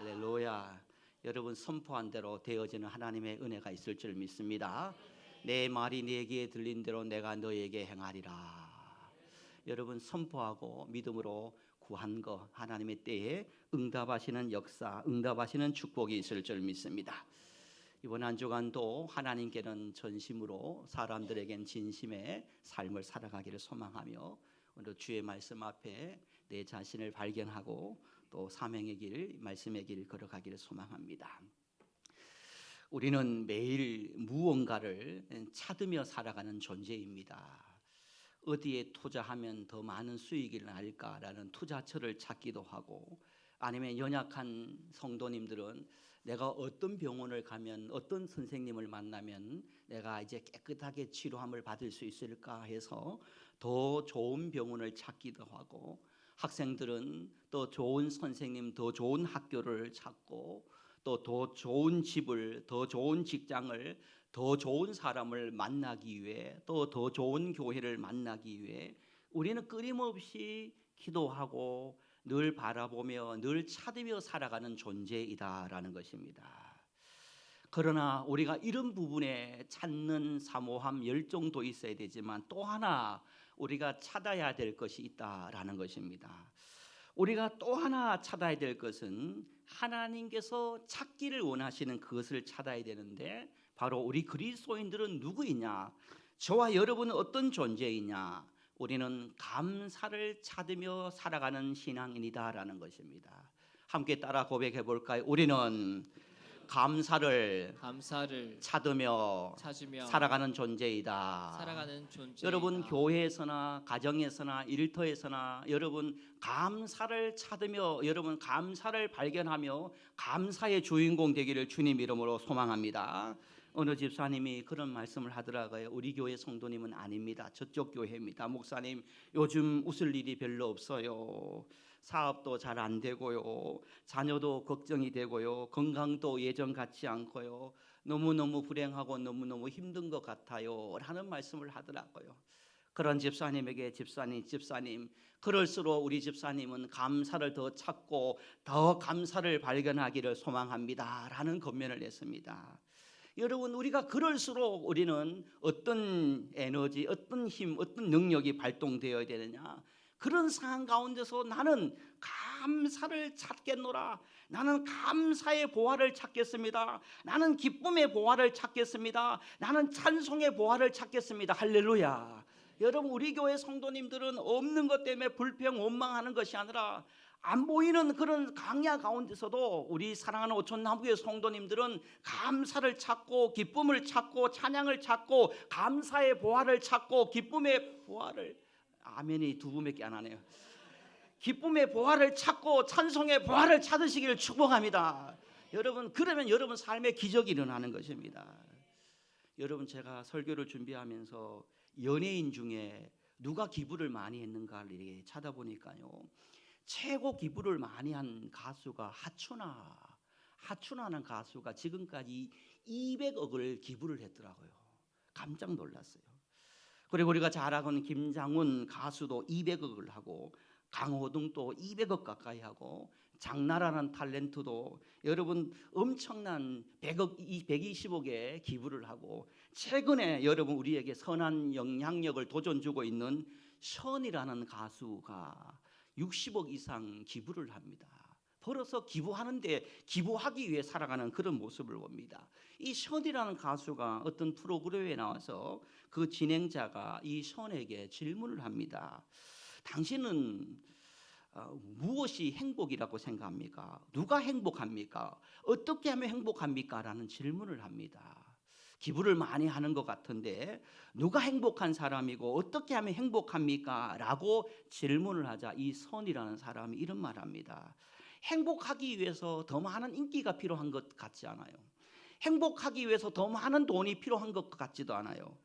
할렐루야. 여러분 선포한 대로 되어지는 하나님의 은혜가 있을 줄 믿습니다. 내 말이 네게 들린 대로 내가 너에게 행하리라. 여러분 선포하고 믿음으로 구한 거 하나님의 때에 응답하시는 역사, 응답하시는 축복이 있을 줄 믿습니다. 이번 한 주간도 하나님께는 전심으로 사람들에겐 진심의 삶을 살아가기를 소망하며 오늘 주의 말씀 앞에 내 자신을 발견하고 또 사명의 길, 말씀의 길 걸어가기를 소망합니다. 우리는 매일 무언가를 찾으며 살아가는 존재입니다. 어디에 투자하면 더 많은 수익을 날까라는 투자처를 찾기도 하고, 아니면 연약한 성도님들은 내가 어떤 병원을 가면, 어떤 선생님을 만나면 내가 이제 깨끗하게 치료함을 받을 수 있을까 해서 더 좋은 병원을 찾기도 하고, 학생들은 또 좋은 선생님, 더 좋은 학교를 찾고, 또 더 좋은 집을, 더 좋은 직장을, 더 좋은 사람을 만나기 위해, 또 더 좋은 교회를 만나기 위해 우리는 끊임없이 기도하고 늘 바라보며 늘 찾으며 살아가는 존재이다라는 것입니다. 그러나 우리가 이런 부분에 찾는 사모함, 열정도 있어야 되지만 또 하나 우리가 찾아야 될 것이 있다라는 것입니다. 우리가 또 하나 찾아야 될 것은 하나님께서 찾기를 원하시는 그것을 찾아야 되는데, 바로 우리 그리스도인들은 누구이냐, 저와 여러분은 어떤 존재이냐, 우리는 감사를 찾으며 살아가는 신앙인이다라는 것입니다. 함께 따라 고백해 볼까요? 우리는 감사를 찾으며 살아가는 존재이다. 여러분 교회에서나 가정에서나 일터에서나 여러분 감사를 찾으며, 여러분 감사를 발견하며 감사의 주인공 되기를 주님 이름으로 소망합니다. 어느 집사님이 그런 말씀을 하더라고요. 우리 교회 성도님은 아닙니다. 저쪽 교회입니다. 목사님, 요즘 웃을 일이 별로 없어요. 사업도 잘 안 되고요, 자녀도 걱정이 되고요, 건강도 예전 같지 않고요, 너무너무 불행하고 너무너무 힘든 것 같아요 라는 말씀을 하더라고요. 그런 집사님에게 집사님, 그럴수록 우리 집사님은 감사를 더 찾고 더 감사를 발견하기를 소망합니다 라는 권면을 했습니다. 여러분, 우리가 그럴수록 우리는 어떤 에너지, 어떤 힘, 어떤 능력이 발동되어야 되느냐, 그런 상황 가운데서 나는 감사를 찾겠노라, 나는 감사의 보화를 찾겠습니다, 나는 기쁨의 보화를 찾겠습니다, 나는 찬송의 보화를 찾겠습니다. 할렐루야. 여러분, 우리 교회 성도님들은 없는 것 때문에 불평 원망하는 것이 아니라 안 보이는 그런 강야 가운데서도 우리 사랑하는 오촌나무교회 성도님들은 감사를 찾고 기쁨을 찾고 찬양을 찾고 감사의 보화를 찾고 기쁨의 보화를, 아멘이 두 분밖에 안 하네요. 기쁨의 보화를 찾고 찬송의 보화를 찾으시기를 축복합니다. 여러분, 그러면 여러분 삶에 기적이 일어나는 것입니다. 여러분, 제가 설교를 준비하면서 연예인 중에 누가 기부를 많이 했는가를 이렇게 찾아보니까요, 최고 기부를 많이 한 가수가 하춘아라는 가수가 지금까지 200억을 기부를 했더라고요. 깜짝 놀랐어요. 그리고 우리가 잘 아는 김장훈 가수도 200억을 하고, 강호동도 200억 가까이 하고, 장나라는 탤런트도 여러분 엄청난 100억, 120억에 기부를 하고, 최근에 여러분 우리에게 선한 영향력을 도전주고 있는 션이라는 가수가 60억 이상 기부를 합니다. 벌어서 기부하는데 기부하기 위해 살아가는 그런 모습을 봅니다. 이 션이라는 가수가 어떤 프로그램에 나와서 그 진행자가 이 션에게 질문을 합니다. 당신은 무엇이 행복이라고 생각합니까? 누가 행복합니까? 어떻게 하면 행복합니까? 라는 질문을 합니다. 기부를 많이 하는 것 같은데 누가 행복한 사람이고 어떻게 하면 행복합니까? 라고 질문을 하자 이 선이라는 사람이 이런 말을 합니다. 행복하기 위해서 더 많은 인기가 필요한 것 같지 않아요. 행복하기 위해서 더 많은 돈이 필요한 것 같지도 않아요.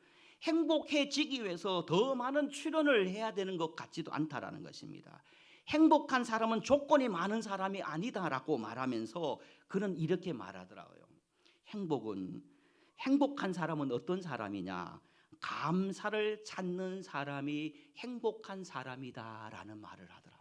행복해지기 위해서 더 많은 출연을 해야 되는 것 같지도 않다라는 것입니다. 행복한 사람은 조건이 많은 사람이 아니다라고 말하면서 그는 이렇게 말하더라고요. 행복한 사람은 어떤 사람이냐? 감사를 찾는 사람이 행복한 사람이다라는 말을 하더라고요.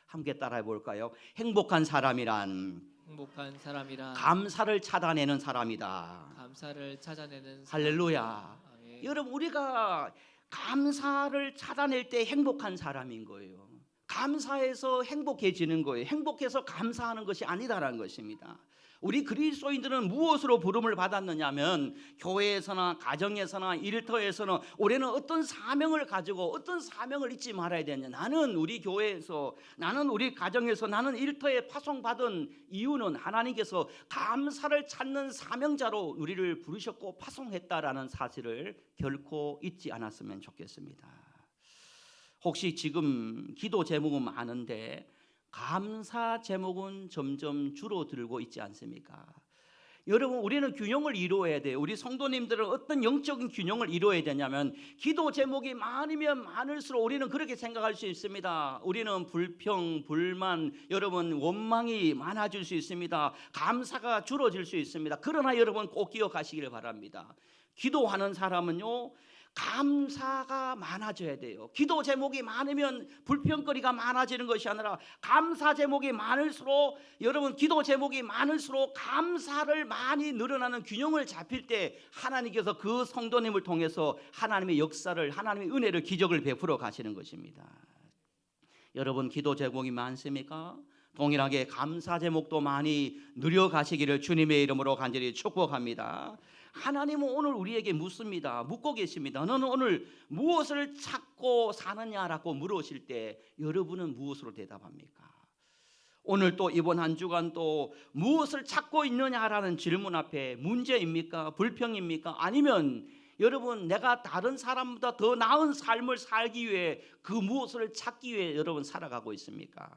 함께 따라해 볼까요? 행복한 사람이란 행복한 사람이라. 감사를 찾아내는 사람이다. 감사를 찾아내는 사람. 할렐루야. 아멘. 여러분, 우리가 감사를 찾아낼 때 행복한 사람인 거예요. 감사해서 행복해지는 거예요. 행복해서 감사하는 것이 아니다라는 것입니다. 우리 그리스도인들은 무엇으로 부름을 받았느냐면, 교회에서나 가정에서나 일터에서는 올해는 어떤 사명을 가지고 어떤 사명을 잊지 말아야 되냐. 나는 우리 교회에서, 나는 우리 가정에서, 나는 일터에 파송받은 이유는 하나님께서 감사를 찾는 사명자로 우리를 부르셨고 파송했다라는 사실을 결코 잊지 않았으면 좋겠습니다. 혹시 지금 기도 제목은 많은데 감사 제목은 점점 줄어들고 있지 않습니까? 여러분, 우리는 균형을 이루어야 돼요. 우리 성도님들은 어떤 영적인 균형을 이루어야 되냐면, 기도 제목이 많으면 많을수록 우리는 그렇게 생각할 수 있습니다. 우리는 불평, 불만, 여러분 원망이 많아질 수 있습니다. 감사가 줄어질 수 있습니다. 그러나 여러분 꼭 기억하시길 바랍니다. 기도하는 사람은요, 감사가 많아져야 돼요. 기도 제목이 많으면 불평거리가 많아지는 것이 아니라, 감사 제목이 많을수록, 여러분 기도 제목이 많을수록 감사를 많이 늘어나는 균형을 잡힐 때 하나님께서 그 성도님을 통해서 하나님의 역사를, 하나님의 은혜를, 기적을 베풀어 가시는 것입니다. 여러분, 기도 제목이 많습니까? 동일하게 감사 제목도 많이 늘려가시기를 주님의 이름으로 간절히 축복합니다. 하나님은 오늘 우리에게 묻고 계십니다. 너는 오늘 무엇을 찾고 사느냐라고 물으실 때 여러분은 무엇으로 대답합니까? 오늘 또 이번 한 주간 또 무엇을 찾고 있느냐라는 질문 앞에 문제입니까? 불평입니까? 아니면 여러분, 내가 다른 사람보다 더 나은 삶을 살기 위해 그 무엇을 찾기 위해 여러분 살아가고 있습니까?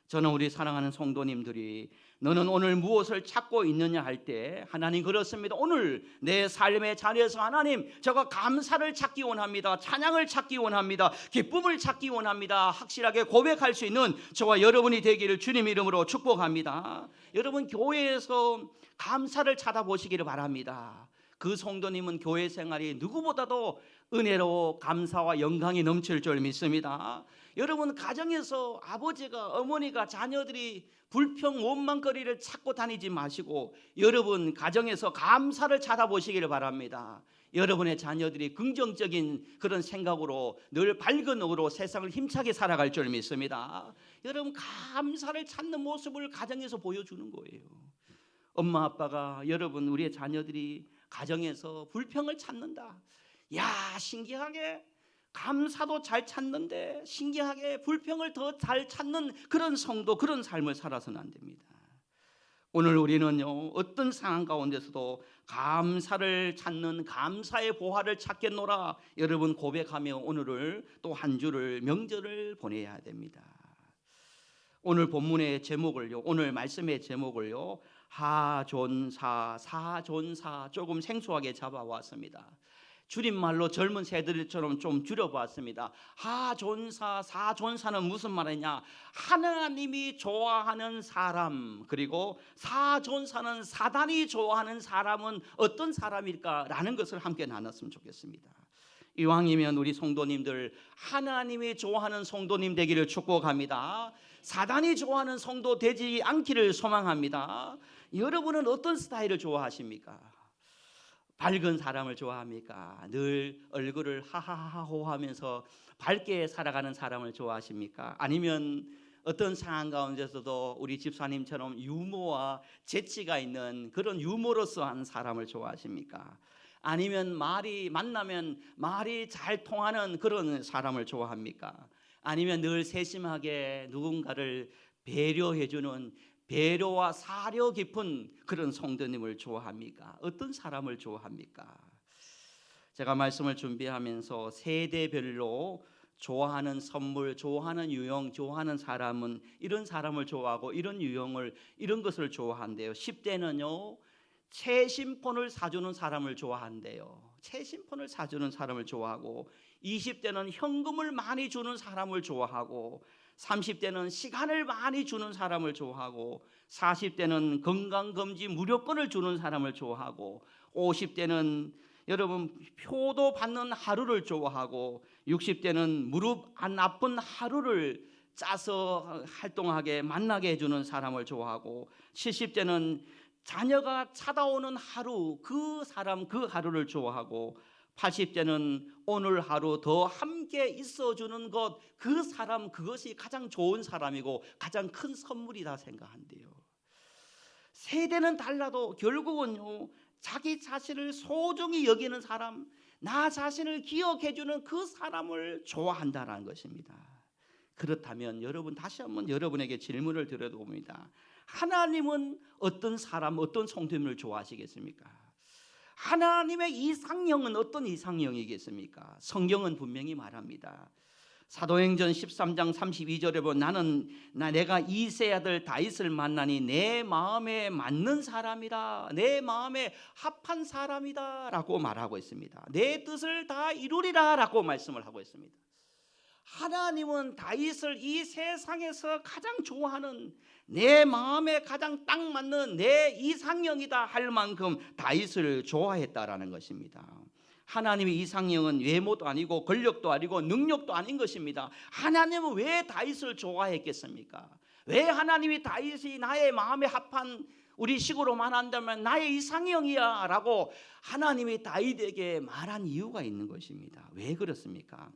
저는 우리 사랑하는 성도님들이 너는 오늘 무엇을 찾고 있느냐 할 때 하나님 그렇습니다. 오늘 내 삶의 자리에서 하나님, 제가 감사를 찾기 원합니다. 찬양을 찾기 원합니다. 기쁨을 찾기 원합니다. 확실하게 고백할 수 있는 저와 여러분이 되기를 주님 이름으로 축복합니다. 여러분, 교회에서 감사를 찾아보시기를 바랍니다. 그 성도님은 교회 생활이 누구보다도 은혜로 감사와 영광이 넘칠 줄 믿습니다. 여러분, 가정에서 아버지가, 어머니가, 자녀들이 불평 원망거리를 찾고 다니지 마시고 여러분 가정에서 감사를 찾아보시기를 바랍니다. 여러분의 자녀들이 긍정적인 그런 생각으로 늘 밝은 의로 세상을 힘차게 살아갈 줄 믿습니다. 여러분, 감사를 찾는 모습을 가정에서 보여주는 거예요. 엄마 아빠가, 여러분 우리의 자녀들이 가정에서 불평을 찾는다. 야, 신기하게 감사도 잘 찾는데 신기하게 불평을 더 잘 찾는 그런 성도, 그런 삶을 살아서는 안 됩니다. 오늘 우리는요, 어떤 상황 가운데서도 감사를 찾는, 감사의 보화를 찾겠노라 여러분 고백하며 오늘을 또 한 주를, 명절을 보내야 됩니다. 오늘 본문의 제목을요, 오늘 말씀의 제목을요, 하존사, 사존사, 조금 생소하게 잡아왔습니다. 줄임말로 젊은 세대들처럼 좀 줄여봤습니다. 하존사, 사존사는 무슨 말이냐? 하나님이 좋아하는 사람, 그리고 사존사는 사단이 좋아하는 사람은 어떤 사람일까라는 것을 함께 나눴으면 좋겠습니다. 이왕이면 우리 성도님들 하나님이 좋아하는 성도님 되기를 축복합니다. 사단이 좋아하는 성도 되지 않기를 소망합니다. 여러분은 어떤 스타일을 좋아하십니까? 밝은 사람을 좋아합니까? 늘 얼굴을 하하하호 하면서 밝게 살아가는 사람을 좋아하십니까? 아니면 어떤 상황 가운데서도 우리 집사님처럼 유머와 재치가 있는 그런 유머러스한 사람을 좋아하십니까? 아니면 만나면 말이 잘 통하는 그런 사람을 좋아합니까? 아니면 늘 세심하게 누군가를 배려해주는, 배려와 사려 깊은 그런 성도님을 좋아합니까? 어떤 사람을 좋아합니까? 제가 말씀을 준비하면서 세대별로 좋아하는 선물, 좋아하는 유형, 좋아하는 사람은 이런 사람을 좋아하고 이런 유형을, 이런 것을 좋아한대요. 10대는요, 최신폰을 사주는 사람을 좋아한대요. 최신폰을 사주는 사람을 좋아하고, 20대는 현금을 많이 주는 사람을 좋아하고, 30대는 시간을 많이 주는 사람을 좋아하고, 40대는 건강검진 무료권을 주는 사람을 좋아하고, 50대는 여러분 표도 받는 하루를 좋아하고, 60대는 무릎 안 아픈 하루를 짜서 활동하게 만나게 해주는 사람을 좋아하고 70대는 자녀가 찾아오는 하루 그 사람 그 하루를 좋아하고 80대는 오늘 하루 더 함께 있어주는 것 그 사람 그것이 가장 좋은 사람이고 가장 큰 선물이다 생각한대요. 세대는 달라도 결국은요 자기 자신을 소중히 여기는 사람 나 자신을 기억해주는 그 사람을 좋아한다는 것입니다. 그렇다면 여러분 다시 한번 여러분에게 질문을 드려도 봅니다. 하나님은 어떤 사람 어떤 성도님을 좋아하시겠습니까? 하나님의 이상형은 어떤 이상형이겠습니까? 성경은 분명히 말합니다. 사도행전 13장 32절에 보면 내가 이새의 아들 다윗을 만나니 내 마음에 맞는 사람이다 내 마음에 합한 사람이다 라고 말하고 있습니다. 내 뜻을 다 이루리라 라고 말씀을 하고 있습니다. 하나님은 다윗을 이 세상에서 가장 좋아하는 내 마음에 가장 딱 맞는 내 이상형이다 할 만큼 다윗을 좋아했다라는 것입니다. 하나님의 이상형은 외모도 아니고 권력도 아니고 능력도 아닌 것입니다. 하나님은 왜 다윗을 좋아했겠습니까? 왜 하나님이 다윗이 나의 마음에 합한 우리 식으로 말한다면 나의 이상형이야 라고 하나님이 다윗에게 말한 이유가 있는 것입니다. 왜 그렇습니까?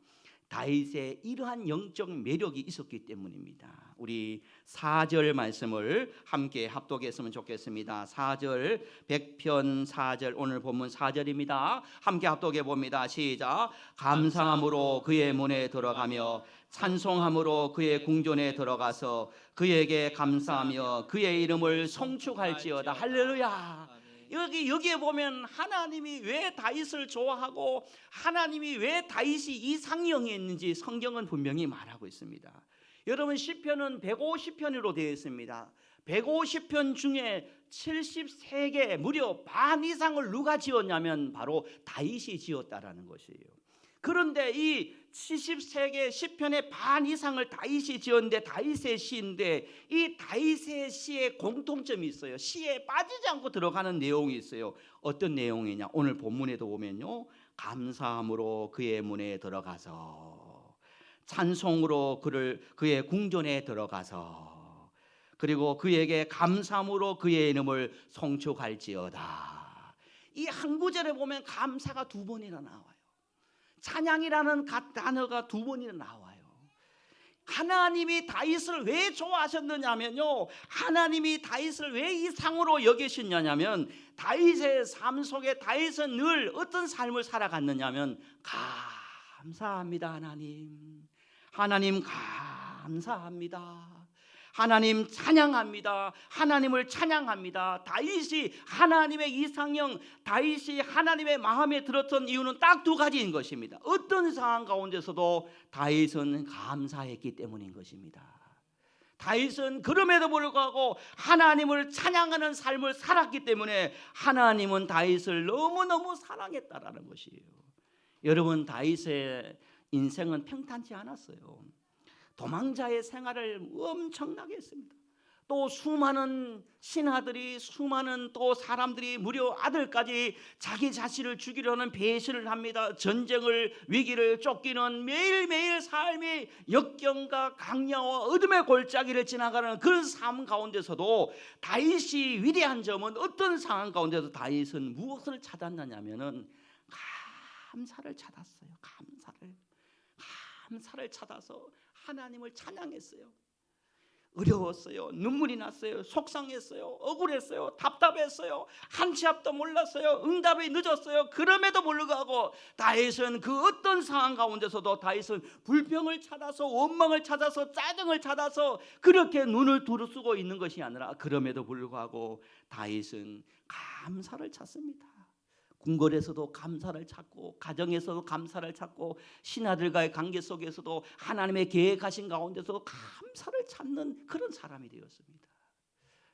다윗의 이러한 영적 매력이 있었기 때문입니다. 우리 4절 말씀을 함께 합독했으면 좋겠습니다. 4절 100편 4절 오늘 본문 4절입니다. 함께 합독해 봅니다. 시작. 감사함으로 그의 문에 들어가며 찬송함으로 그의 궁전에 들어가서 그에게 감사하며 그의 이름을 송축할지어다. 할렐루야. 여기에 보면 하나님이 왜 다윗을 좋아하고 하나님이 왜 다윗이 이상형이었는지 성경은 분명히 말하고 있습니다. 여러분 시편은 150편으로 되어 있습니다. 150편 중에 73개 무려 반 이상을 누가 지었냐면 바로 다윗이 지었다라는 것이에요. 그런데 이 73개 시편의 반 이상을 다윗이 지었는데 다윗의 시인데 이 다윗의 시에 공통점이 있어요. 시에 빠지지 않고 들어가는 내용이 있어요. 어떤 내용이냐? 오늘 본문에도 보면요. 감사함으로 그의 문에 들어가서 찬송으로 그의 궁전에 들어가서 그리고 그에게 감사함으로 그의 이름을 송축할지어다. 이 한 구절에 보면 감사가 두 번이나 나와요. 찬양이라는 단어가 두 번이나 나와요. 하나님이 다윗을 왜 좋아하셨느냐면요, 하나님이 다윗을 왜 이상으로 여기시냐면 다윗의 삶 속에 다윗은 늘 어떤 삶을 살아갔느냐면 감사합니다. 하나님 감사합니다. 하나님 찬양합니다. 하나님을 찬양합니다. 다윗이 하나님의 이상형, 다윗이 하나님의 마음에 들었던 이유는 딱 두 가지인 것입니다. 어떤 상황 가운데서도 다윗은 감사했기 때문인 것입니다. 다윗은 그럼에도 불구하고 하나님을 찬양하는 삶을 살았기 때문에 하나님은 다윗을 너무너무 사랑했다라는 것이에요. 여러분 다윗의 인생은 평탄치 않았어요. 도망자의 생활을 엄청나게 했습니다. 또 수많은 신하들이 수많은 또 사람들이 무려 아들까지 자기 자신을 죽이려는 배신을 합니다. 전쟁을 위기를 쫓기는 매일매일 삶의 역경과 강야와 어둠의 골짜기를 지나가는 그 삶 가운데서도 다윗이 위대한 점은 어떤 상황 가운데서 다윗은 무엇을 찾았느냐면은 감사를 찾았어요. 감사를 찾아서 하나님을 찬양했어요. 어려웠어요. 눈물이 났어요. 속상했어요. 억울했어요. 답답했어요. 한 치 앞도 몰랐어요. 응답이 늦었어요. 그럼에도 불구하고 다윗은 그 어떤 상황 가운데서도 다윗은 불평을 찾아서 원망을 찾아서 짜증을 찾아서 그렇게 눈을 두루쓰고 있는 것이 아니라 그럼에도 불구하고 다윗은 감사를 찾습니다. 궁궐에서도 감사를 찾고 가정에서도 감사를 찾고 신하들과의 관계 속에서도 하나님의 계획하신 가운데서 감사를 찾는 그런 사람이 되었습니다.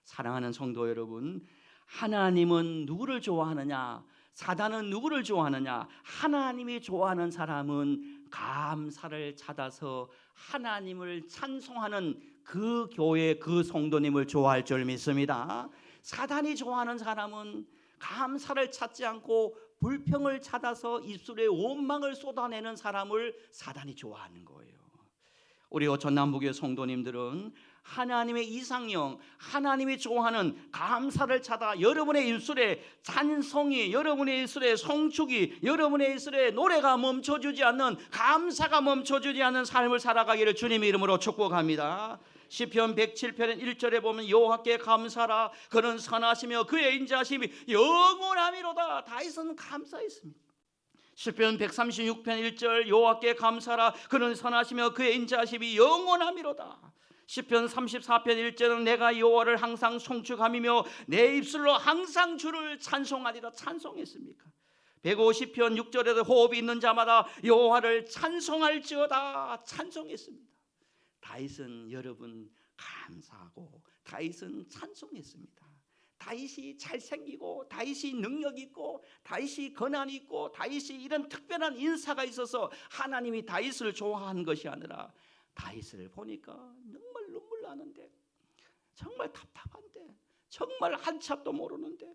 사랑하는 성도 여러분, 하나님은 누구를 좋아하느냐? 사단은 누구를 좋아하느냐? 하나님이 좋아하는 사람은 감사를 찾아서 하나님을 찬송하는 그 교회 그 성도님을 좋아할 줄 믿습니다. 사단이 좋아하는 사람은 감사를 찾지 않고 불평을 찾아서 입술에 원망을 쏟아내는 사람을 사단이 좋아하는 거예요. 우리 전남북의 성도님들은 하나님의 이상형, 하나님이 좋아하는 감사를 찾아 여러분의 입술에 찬송이, 여러분의 입술에 송축이, 여러분의 입술에 노래가 멈춰주지 않는, 감사가 멈춰주지 않는 삶을 살아가기를 주님의 이름으로 축복합니다. 시편 107편 1절에 보면 여호와께 감사라, 그는 선하시며 그의 인자하심이 영원하미로다. 다윗은 감사했습니다. 시편 136편 1절 여호와께 감사라, 그는 선하시며 그의 인자하심이 영원하미로다. 시편 34편 1절은 내가 여호와를 항상 송축함이며 내 입술로 항상 주를 찬송하리라. 찬송했습니까? 150편 6절에도 호흡이 있는 자마다 여호와를 찬송할지어다. 찬송했습니다. 다윗은 여러분 감사하고 다윗은 찬송했습니다. 다윗이 잘생기고 다윗이 능력 있고 다윗이 권한이 있고 다윗이 이런 특별한 인사가 있어서 하나님이 다윗을 좋아한 것이 아니라 다윗을 보니까 정말 눈물 나는데, 정말 답답한데, 정말 한참도 모르는데,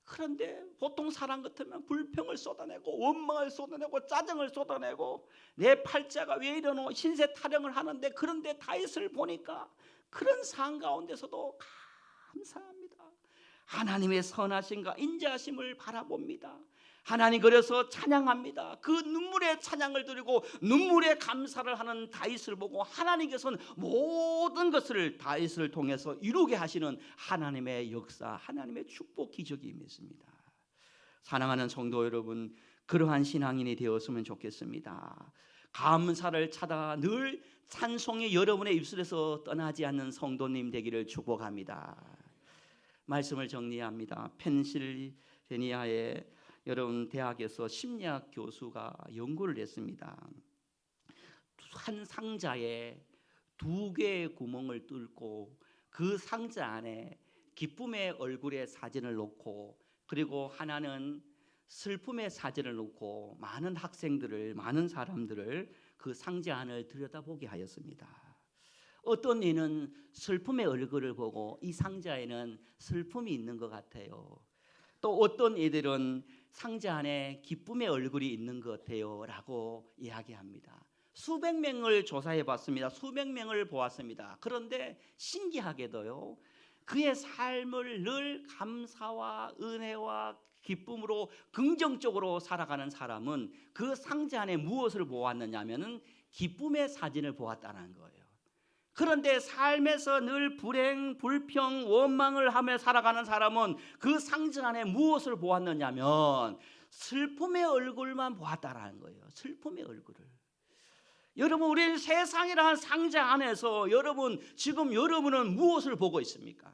그런데 보통 사람 같으면 불평을 쏟아내고 원망을 쏟아내고 짜증을 쏟아내고 내 팔자가 왜 이러노 신세 타령을 하는데, 그런데 다윗을 보니까 그런 상황 가운데서도 감사합니다. 하나님의 선하심과 인자하심을 바라봅니다. 하나님 그래서 찬양합니다. 그 눈물의 찬양을 드리고 눈물의 감사를 하는 다윗을 보고 하나님께서는 모든 것을 다윗을 통해서 이루게 하시는 하나님의 역사, 하나님의 축복 기적이 있습니다. 사랑하는 성도 여러분, 그러한 신앙인이 되었으면 좋겠습니다. 감사를 찾아 늘 찬송이 여러분의 입술에서 떠나지 않는 성도님 되기를 축복합니다. 말씀을 정리합니다. 펜실베니아의 여러분 대학에서 심리학 교수가 연구를 했습니다. 한 상자에 2개의 구멍을 뚫고 그 상자 안에 기쁨의 얼굴의 사진을 놓고, 그리고 하나는 슬픔의 사진을 놓고 많은 학생들을, 많은 사람들을 그 상자 안을 들여다보게 하였습니다. 어떤 이는 슬픔의 얼굴을 보고 이 상자에는 슬픔이 있는 것 같아요. 또 어떤 이들은 상자 안에 기쁨의 얼굴이 있는 것 같아요 라고 이야기합니다. 수백 명을 조사해 봤습니다. 수백 명을 보았습니다. 그런데 신기하게도요, 그의 삶을 늘 감사와 은혜와 기쁨으로 긍정적으로 살아가는 사람은 그 상자 안에 무엇을 보았느냐 하면은 기쁨의 사진을 보았다는 거예요. 그런데 삶에서 늘 불행, 불평, 원망을 하며 살아가는 사람은 그 상자 안에 무엇을 보았느냐면 슬픔의 얼굴만 보았다라는 거예요. 슬픔의 얼굴을. 여러분, 우리는 세상이라는 상자 안에서 지금 여러분은 무엇을 보고 있습니까?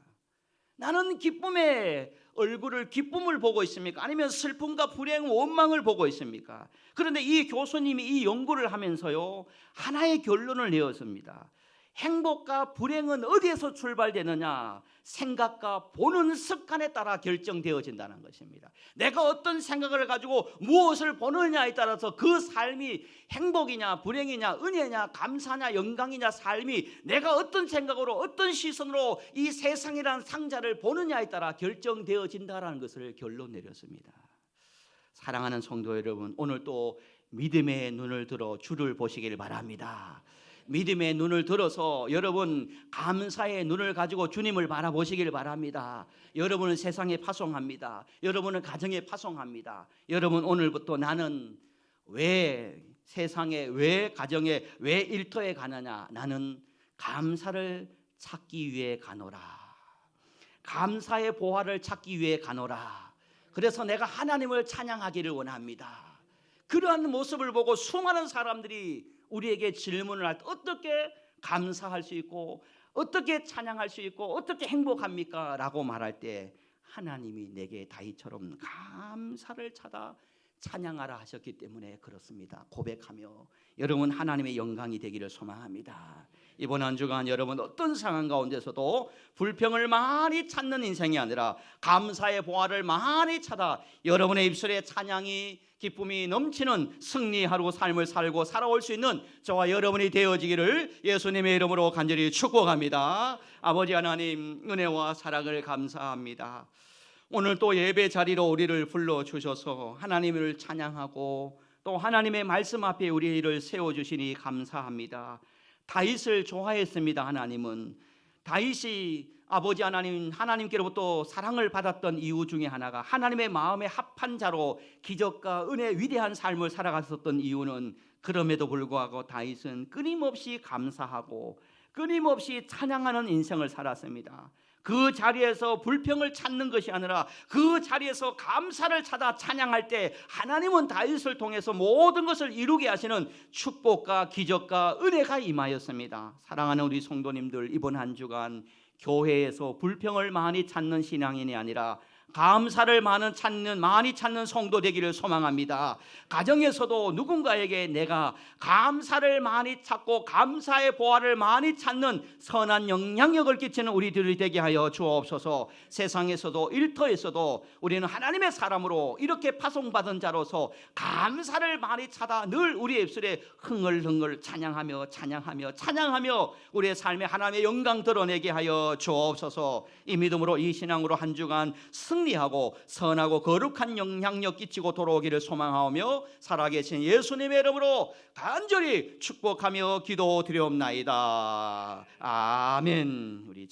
나는 기쁨의 얼굴을, 기쁨을 보고 있습니까? 아니면 슬픔과 불행, 원망을 보고 있습니까? 그런데 이 교수님이 이 연구를 하면서요, 하나의 결론을 내었습니다. 행복과 불행은 어디에서 출발되느냐? 생각과 보는 습관에 따라 결정되어진다는 것입니다. 내가 어떤 생각을 가지고 무엇을 보느냐에 따라서 그 삶이 행복이냐 불행이냐 은혜냐 감사냐 영광이냐, 삶이 내가 어떤 생각으로 어떤 시선으로 이 세상이라는 상자를 보느냐에 따라 결정되어진다는 것을 결론 내렸습니다. 사랑하는 성도 여러분, 오늘 또 믿음의 눈을 들어 주를 보시기를 바랍니다. 믿음의 눈을 들어서 여러분 감사의 눈을 가지고 주님을 바라보시길 바랍니다. 여러분은 세상에 파송합니다. 여러분은 가정에 파송합니다. 여러분 오늘부터 나는 왜 세상에, 왜 가정에, 왜 일터에 가느냐? 나는 감사를 찾기 위해 가노라. 감사의 보화를 찾기 위해 가노라. 그래서 내가 하나님을 찬양하기를 원합니다. 그러한 모습을 보고 수많은 사람들이 우리에게 질문을 할 때 어떻게 감사할 수 있고 어떻게 찬양할 수 있고 어떻게 행복합니까? 라고 말할 때 하나님이 내게 다윗처럼 감사를 찾아 찬양하라 하셨기 때문에 그렇습니다. 고백하며 여러분 하나님의 영광이 되기를 소망합니다. 이번 한 주간 여러분 어떤 상황 가운데서도 불평을 많이 찾는 인생이 아니라 감사의 보화를 많이 찾아 여러분의 입술에 찬양이, 기쁨이 넘치는 승리하루 삶을 살고 살아올 수 있는 저와 여러분이 되어지기를 예수님의 이름으로 간절히 축복합니다. 아버지 하나님, 은혜와 사랑을 감사합니다. 오늘 또 예배 자리로 우리를 불러주셔서 하나님을 찬양하고 또 하나님의 말씀 앞에 우리를 세워주시니 감사합니다. 다윗을 좋아했습니다. 하나님은 다윗이 아버지 하나님께로부터 사랑을 받았던 이유 중에 하나가 하나님의 마음에 합한 자로 기적과 은혜 위대한 삶을 살아갔었던 이유는, 그럼에도 불구하고 다윗은 끊임없이 감사하고 끊임없이 찬양하는 인생을 살았습니다. 그 자리에서 불평을 찾는 것이 아니라 그 자리에서 감사를 찾아 찬양할 때 하나님은 다윗을 통해서 모든 것을 이루게 하시는 축복과 기적과 은혜가 임하였습니다. 사랑하는 우리 성도님들, 이번 한 주간 교회에서 불평을 많이 찾는 신앙인이 아니라 감사를 많이 찾는 성도 되기를 소망합니다. 가정에서도 누군가에게 내가 감사를 많이 찾고 감사의 보화를 많이 찾는 선한 영향력을 끼치는 우리들이 되게 하여 주옵소서. 세상에서도 일터에서도 우리는 하나님의 사람으로 이렇게 파송받은 자로서 감사를 많이 찾아 늘 우리의 입술에 흥얼흥얼 찬양하며 우리의 삶에 하나님의 영광 드러내게 하여 주옵소서. 이 믿음으로 이 신앙으로 한 주간 승리하고 선하고 거룩한 영향력 끼치고 돌아오기를 소망하며 살아계신 예수님의 이름으로 간절히 축복하며 기도드리옵나이다. 아멘. 우리